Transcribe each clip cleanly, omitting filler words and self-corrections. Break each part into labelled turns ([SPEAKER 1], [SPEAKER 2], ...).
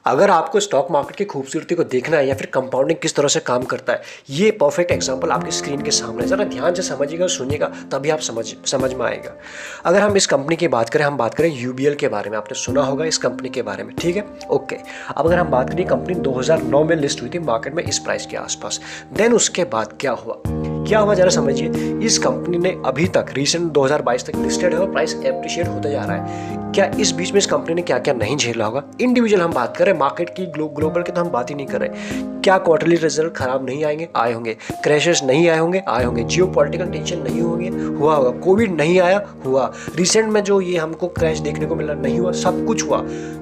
[SPEAKER 1] अगर आपको stock market की खूबसूरती को देखना है या फिर कंपाउंडिंग किस तरह से काम करता है, ये परफेक्ट एग्जांपल आपकी स्क्रीन के सामने है। ज़रा ध्यान से समझिएगा और सुनिएगा, तभी आप समझ में आएगा। अगर हम इस कंपनी की बात करें, हम बात करें यूबीएल के बारे में। आपने सुना होगा इस कंपनी के बारे में, ठीक है, ओके। अब अगर हम बात करें, कंपनी 2009 में लिस्ट हुई थी मार्केट में इस प्राइस के आसपास। देन उसके बाद क्या हुआ जरा समझिए। इस कंपनी ने अभी तक रिसेंट 2022 तक लिस्टेड है और प्राइस एप्रिशिएट होता जा रहा है। क्या इस बीच में इस कंपनी ने क्या क्या नहीं झेला होगा? इंडिविजुअल हम बात करें, मार्केट की ग्लोबल की तो हम बात ही नहीं कर रहे। क्या क्वार्टरली रिजल्ट खराब नहीं आएंगे? आए होंगे। क्रैशेस नहीं आए होंगे? आए होंगे। जियोपॉलिटिकल टेंशन नहीं हुआ होगा। कोविड नहीं आया, हुआ। रिसेंट में जो ये हमको क्रैश देखने को मिला, नहीं हुआ, सब कुछ हुआ।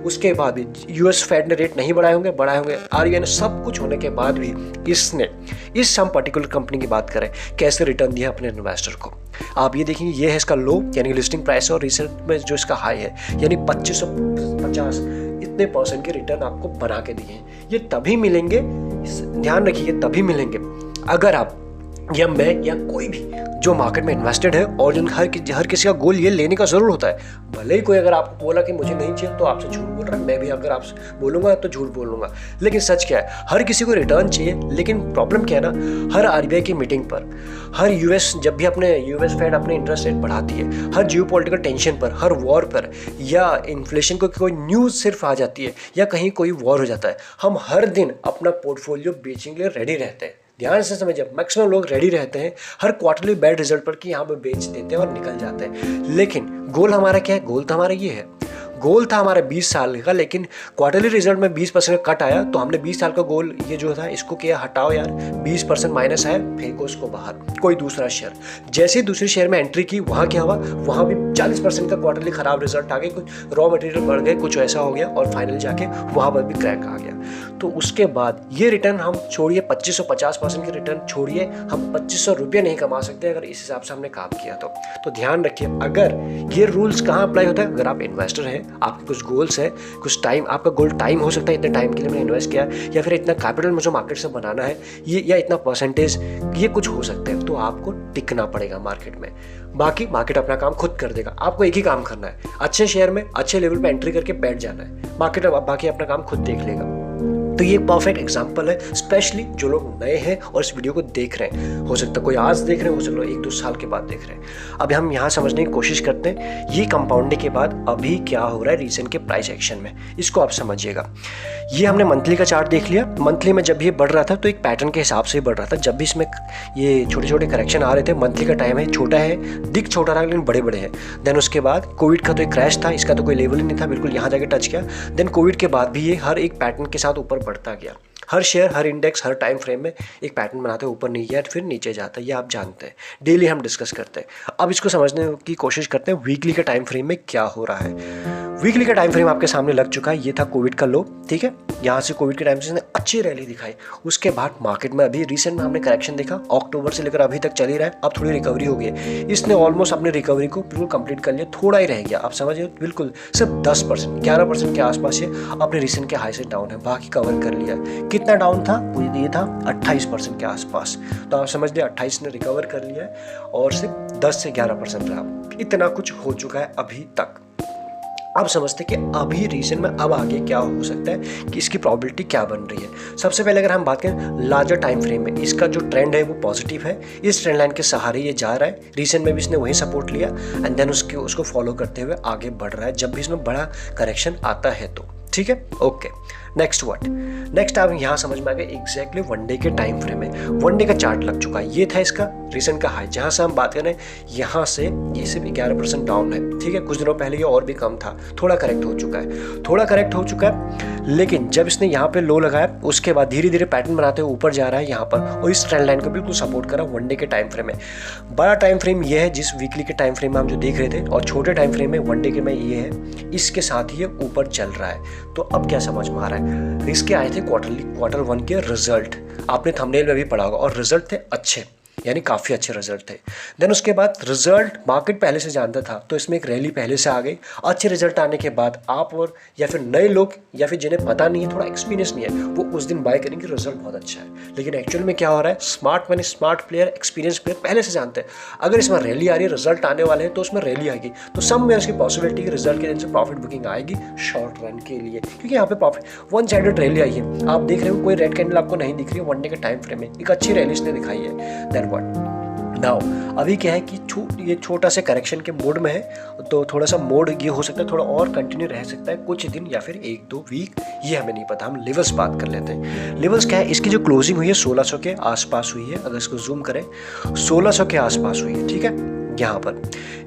[SPEAKER 1] उसके बाद भी यूएस फेड ने रेट नहीं बढ़ाए होंगे, आरबीआई ने, सब कुछ होने के बाद भी इसने इस हम पर्टिकुलर कंपनी की बात करें, कैसे रिटर्न दिया अपने इन्वेस्टर को। आप ये देखेंगे, ये है इसका लो यानी लिस्टिंग प्राइस, और रिसेंट में जो इसका हाई है यानी 2550 इतने % के रिटर्न आपको बना के दिए हैं। ये तभी मिलेंगे, ध्यान रखिए, तभी मिलेंगे अगर आप या मैं या कोई भी जो मार्केट में इन्वेस्टेड है, और हर किसी का गोल ये लेने का जरूर होता है। भले ही कोई अगर आपको बोला कि मुझे नहीं चाहिए तो आपसे झूठ बोल रहा है, मैं भी अगर आपसे बोलूंगा तो झूठ बोलूंगा। लेकिन सच क्या है, हर किसी को रिटर्न चाहिए। लेकिन प्रॉब्लम क्या है ना, हर आरबीआई की मीटिंग पर, हर जब भी अपने यूएस फेड अपने इंटरेस्ट रेट बढ़ाती है, हर जियोपॉलिटिकल टेंशन पर, हर वॉर पर, या इन्फ्लेशन को कोई न्यूज़ सिर्फ आ जाती है, या कहीं कोई वॉर हो जाता है, हम हर दिन अपना पोर्टफोलियो बेचने के लिए रेडी रहते हैं। ध्यान से समझिए, मैक्सिमम लोग रेडी रहते हैं हर क्वार्टरली बैड रिजल्ट पर कि यहाँ पे बेच देते हैं और निकल जाते हैं। लेकिन गोल हमारा क्या है? गोल तो हमारा ये है, गोल था हमारा 20 साल का, लेकिन क्वार्टरली रिजल्ट में 20% का कट आया, तो हमने 20 साल का गोल ये जो था इसको किया, हटाओ यार, 20% माइनस है, फेंको उसको बाहर, कोई दूसरा शेयर। जैसे ही दूसरे शेयर में एंट्री की, वहाँ क्या हुआ, वहाँ भी 40% का क्वार्टरली खराब रिजल्ट आ गए, कुछ रॉ मटेरियल बढ़ गए, कुछ ऐसा हो गया, और फाइनल जाके वहाँ पर भी क्रैक आ गया। तो उसके बाद ये रिटर्न हम छोड़िए, 2550% के रिटर्न छोड़िए, हम 2500 रुपये नहीं कमा सकते अगर इस हिसाब से हमने काम किया तो ध्यान रखिए। अगर ये रूल्स कहाँ अप्लाई होता है, अगर आप इन्वेस्टर हैं, आपके कुछ गोल्स है, कुछ टाइम, आपका गोल टाइम हो सकता है, इतने टाइम के लिए मैंने इन्वेस्ट किया, या फिर इतना कैपिटल मुझे मार्केट से बनाना है, ये या इतना परसेंटेज, ये कुछ हो सकता है, तो आपको टिकना पड़ेगा मार्केट में। बाकी मार्केट अपना काम खुद कर देगा। आपको एक ही काम करना है, अच्छे शेयर में अच्छे लेवल पे एंट्री करके बैठ जाना है, मार्केट बाकी अपना काम खुद देख लेगा। तो ये परफेक्ट एग्जांपल है, स्पेशली जो लोग नए हैं और इस वीडियो को देख रहे हैं। हो सकता है कोई आज देख रहे हैं, हो सकता है 1-2 साल के बाद देख रहे हैं। अब हम यहाँ समझने की कोशिश करते हैं, ये कंपाउंडिंग के बाद अभी क्या हो रहा है रीसेंट के प्राइस एक्शन में, इसको आप समझिएगा। ये हमने मंथली का चार्ट देख लिया। मंथली में जब ये बढ़ रहा था तो एक पैटर्न के हिसाब से बढ़ रहा था। जब भी इसमें ये छोटे छोटे करेक्शन आ रहे थे, मंथली का टाइम है, छोटा है, दिख छोटा रहा लेकिन बड़े बड़े हैं। देन उसके बाद कोविड का तो एक क्रैश था, इसका तो कोई लेवल ही नहीं था, बिल्कुल यहाँ जाके टच किया। देन कोविड के बाद भी ये हर एक पैटर्न के साथ ऊपर बढ़ता गया। हर शेयर, हर इंडेक्स, हर टाइम फ्रेम में एक पैटर्न बनाते हैं, ऊपर नीचे फिर नीचे जाता है, ये आप जानते हैं, डेली हम डिस्कस करते हैं। अब इसको समझने की कोशिश करते हैं, वीकली के टाइम फ्रेम में क्या हो रहा है। वीकली का टाइम फ्रेम आपके सामने लग चुका है, ये था कोविड का लो, ठीक है। यहाँ से कोविड के टाइम से इसने अच्छी रैली दिखाई। उसके बाद मार्केट में अभी रिसेंट में हमने करेक्शन देखा, अक्टूबर से लेकर अभी तक चल ही रहा है। अब थोड़ी रिकवरी हो गई है, इसने ऑलमोस्ट अपनी रिकवरी को बिल्कुल कंप्लीट कर लिया, थोड़ा ही रह गया, आप समझिए, बिल्कुल सिर्फ 10%, 11% के आसपास ये अपने रिसेंट के हाई से डाउन है, बाकी कवर कर लिया है। कितना डाउन था? ये था 28% के आसपास, तो आप समझ लिया 28 ने रिकवर कर लिया है, और सिर्फ 10 से 11% रहा। इतना कुछ हो चुका है अभी तक। अब समझते कि अभी रीजन में अब आगे क्या हो सकता है, कि इसकी प्रोबेबिलिटी क्या बन रही है। सबसे पहले अगर हम बात करें लार्जर टाइम फ्रेम में, इसका जो ट्रेंड है वो पॉजिटिव है, इस ट्रेंड लाइन के सहारे ये जा रहा है। रीसेंट में भी इसने वही सपोर्ट लिया, एंड देन उसको फॉलो करते हुए आगे बढ़ रहा है, जब भी इसमें बड़ा करेक्शन आता है तो, ठीक है, ओके। नेक्स्ट आप यहाँ समझ में आ गए एग्जैक्टली वनडे के टाइम फ्रेम में, वनडे का चार्ट लग चुका है। ये था इसका रिसेंट का हाई, जहाँ से हम बात करें, यहाँ से ये सिर्फ 11% डाउन है, ठीक है। कुछ दिनों पहले ये और भी कम था, थोड़ा करेक्ट हो चुका है, लेकिन जब इसने यहाँ पे लो लगाया, उसके बाद धीरे धीरे पैटर्न बनाते हुए ऊपर जा रहा है यहाँ पर, और इस ट्रेंड लाइन को बिल्कुल सपोर्ट करा वनडे के टाइम फ्रेम में। बड़ा टाइम फ्रेम ये है जिस वीकली के टाइम फ्रेम में हम जो देख रहे थे, और छोटे टाइम फ्रेम में वनडे के में ये है, इसके साथ ही ये ऊपर चल रहा है। तो अब क्या समझ में आ रहा है, इसके आए थे क्वार्टर 1 के रिजल्ट, आपने थंबनेल में भी पढ़ा होगा, और रिजल्ट थे अच्छे। यानी काफ़ी अच्छे रिजल्ट थे। देन उसके बाद रिजल्ट मार्केट पहले से जानता था, तो इसमें एक रैली पहले से आ गई। अच्छे रिजल्ट आने के बाद आप और या फिर नए लोग या फिर जिन्हें पता नहीं है, थोड़ा एक्सपीरियंस नहीं है, वो उस दिन बाय करेंगे, रिजल्ट बहुत अच्छा है। लेकिन एक्चुअल में क्या हो रहा है, smart money, smart player, experience player पहले से जानते हैं अगर इसमें रैली आ रही है, रिजल्ट आने वाले हैं, तो उसमें रैली आएगी, तो सम में उसकी पॉसिबिलिटी रिजल्ट के दिन से प्रॉफिट बुकिंग आएगी शॉर्ट रन के लिए, क्योंकि यहाँ पे प्रॉफिट वन साइडेड रैली आई है। आप देख रहे हो कोई रेड कैंडल आपको नहीं दिख रही है, वन डे के टाइम फ्रेम में एक अच्छी रैली इसने दिखाई है। देन व्हाट नाउ, अभी क्या है कि ये छोटा सा करेक्शन के मोड में है, तो थोड़ा सा मोड ये हो सकता है थोड़ा और कंटिन्यू रह सकता है कुछ दिन या फिर 1-2 वीक, ये हमें नहीं पता। हम लेवल्स बात कर लेते हैं। लेवल्स क्या है, इसकी जो क्लोजिंग हुई है 1600 के आसपास हुई है, अगर इसको जूम करें 1600 के आसपास हुई है, ठीक है।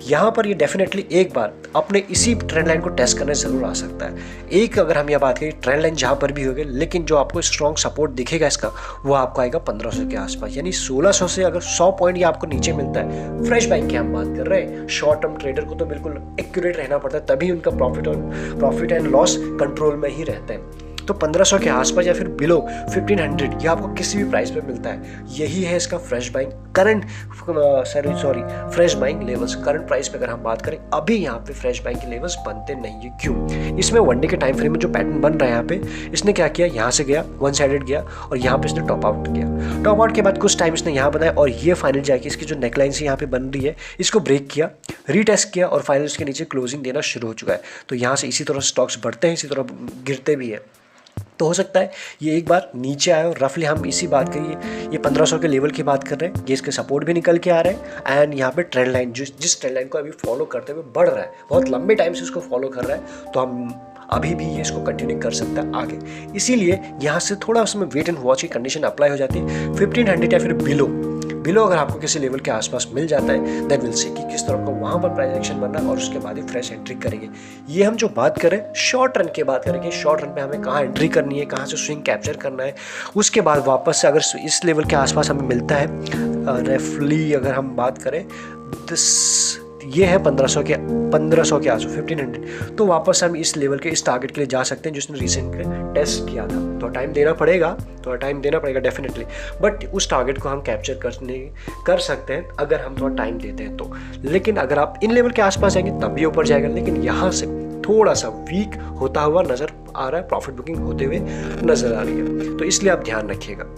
[SPEAKER 1] यहाँ पर ये डेफिनेटली एक बार अपने इसी ट्रेंड लाइन को टेस्ट करने जरूर आ सकता है। एक अगर हम यह बात करें ट्रेंड लाइन जहाँ पर भी होगी, लेकिन जो आपको स्ट्रॉन्ग सपोर्ट दिखेगा इसका, वो आपको आएगा 1500 के आसपास, यानी 1600 से अगर 100 पॉइंट ये आपको नीचे मिलता है, फ्रेश बाइंग की हम बात कर रहे हैं। शॉर्ट टर्म ट्रेडर को तो बिल्कुल एक्यूरेट रहना पड़ता है, तभी उनका प्रॉफिट एंड लॉस कंट्रोल में ही रहते हैं। तो 1500 के आसपास या फिर बिलो 1500 ये आपको किसी भी प्राइस पे मिलता है। यही है इसका fresh buying fresh buying levels. Current price पे अगर हम बात करें, अभी यहाँ पे फ्रेश बाइंग के लेवल्स बनते नहीं है। क्यों? इसमें वन डे के टाइम फ्रेम में जो पैटर्न बन रहा है, यहाँ पे इसने क्या किया, यहाँ से गया वन साइडेड गया और यहाँ पे इसने टॉप आउट किया। टॉप आउट के बाद कुछ टाइम इसने यहाँ बनाया और ये फाइनल जाके इसकी जो नेकलाइन से यहाँ पे बन रही है, इसको ब्रेक किया, रीटेस्ट किया और फाइनल इसके नीचे क्लोजिंग देना शुरू हो चुका है। तो यहाँ से इसी तरह स्टॉक्स बढ़ते हैं, इसी तरह गिरते भी है। तो हो सकता है ये एक बार नीचे आए और रफली हम इसी बात करिए, ये 1500 के लेवल की बात कर रहे हैं, ये इसके सपोर्ट भी निकल के आ रहे हैं। एंड यहाँ पे ट्रेंड लाइन जिस ट्रेंड लाइन को अभी फॉलो करते हुए बढ़ रहा है, बहुत लंबे टाइम से इसको फॉलो कर रहा है, तो हम अभी भी ये इसको कंटिन्यू कर सकता है आगे। इसीलिए यहाँ से थोड़ा उसमें वेट एंड वॉच की कंडीशन अप्लाई हो जाती है। 1500 या फिर बिलो अगर आपको किसी लेवल के आसपास मिल जाता है, देन विल सी कि किस तरह का वहाँ पर प्राइस एक्शन बनना है और उसके बाद ही फ्रेश एंट्री करेंगे। ये हम जो बात करें शॉर्ट रन की बात करेंगे, शॉर्ट रन पे हमें कहाँ एंट्री करनी है, कहाँ से स्विंग कैप्चर करना है। उसके बाद वापस से अगर इस लेवल के आसपास हमें मिलता है, रफली अगर हम बात करें ये है 1500 के आसपास 1500, तो वापस हम इस लेवल के इस टारगेट के लिए जा सकते हैं जो इसने रिसेंटली टेस्ट किया था। तो टाइम देना पड़ेगा डेफिनेटली, बट उस टारगेट को हम कैप्चर कर सकते हैं अगर हम थोड़ा टाइम देते हैं तो। लेकिन अगर आप इन लेवल के आसपास जाएंगे तब भी ऊपर जाएगा, लेकिन यहाँ से थोड़ा सा वीक होता हुआ नजर आ रहा है, प्रॉफिट बुकिंग होते हुए नजर आ रही है, तो इसलिए आप ध्यान रखिएगा।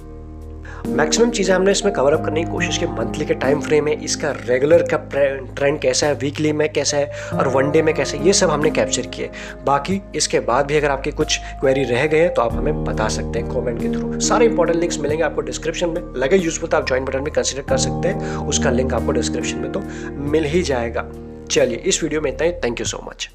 [SPEAKER 1] मैक्सिमम चीज़ें हमने इसमें कवर अप करने की कोशिश की। मंथली के टाइम फ्रेम है, इसका रेगुलर का ट्रेंड कैसा है, वीकली में कैसा है और वन डे में कैसा है, ये सब हमने कैप्चर किए। बाकी इसके बाद भी अगर आपके कुछ क्वेरी रह गए तो आप हमें बता सकते हैं कमेंट के थ्रू। सारे इंपॉर्टेंट लिंक्स मिलेंगे आपको डिस्क्रिप्शन में। लगे यूजफुल तो आप ज्वाइन बटन में कंसिडर कर सकते हैं, उसका लिंक आपको डिस्क्रिप्शन में तो मिल ही जाएगा। चलिए इस वीडियो में इतना ही। Thank you so much.